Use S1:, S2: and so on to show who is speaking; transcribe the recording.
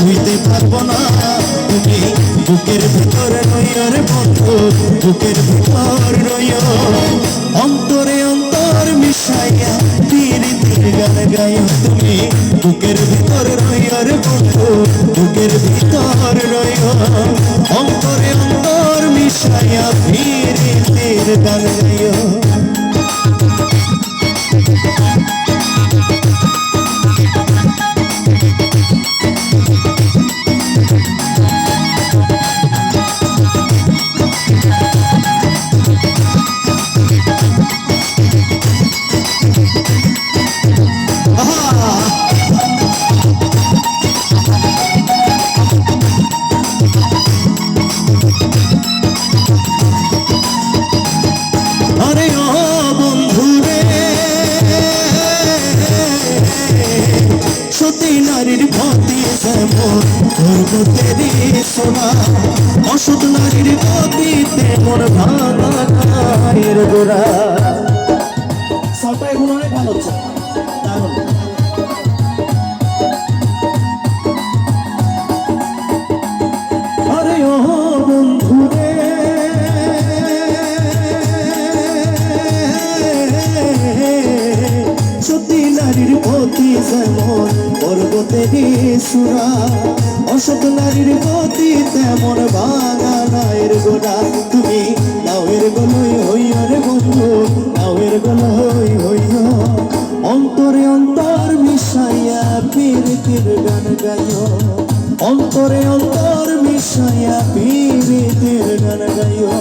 S1: শুইতে পারবো না তুমি বুকের ভিতর রইও রে বন্ধু, বুকের ভিতর রইও। অন্তরে অন্তর মিশাইয়া প্রীতির গান গাইও তুমি বুকের ভিতর রইও রে বন্ধু, বুকের ভিতর রইও। অন্তরে অন্তর মিশাইয়া প্রীতির গান গাইও। আরে ও বন্ধু রে, সতী নারীর গতি যেমন পর্বতেরই সোনা, অসৎ নারীর গতিতে মন ভাঙার গোড়া। সাউটা এখন অনেক ভালো হচ্ছে, দারুণ। আরে ও বন্ধু রে, সতী নারীর গতি যেমন পর্বতেরই সুরা, অসৎ নারীর গতি তেমন ভাঙা নায়ের গোড়া। তুমি নাওয়ের গলই হইও রে বন্ধু, নাওয়ের গলই হইও। অন্তরে অন্তর মিশাইয়া প্রীতির গান গাইও, অন্তরে অন্তর মিশাইয়া প্রীতির গান গাইও।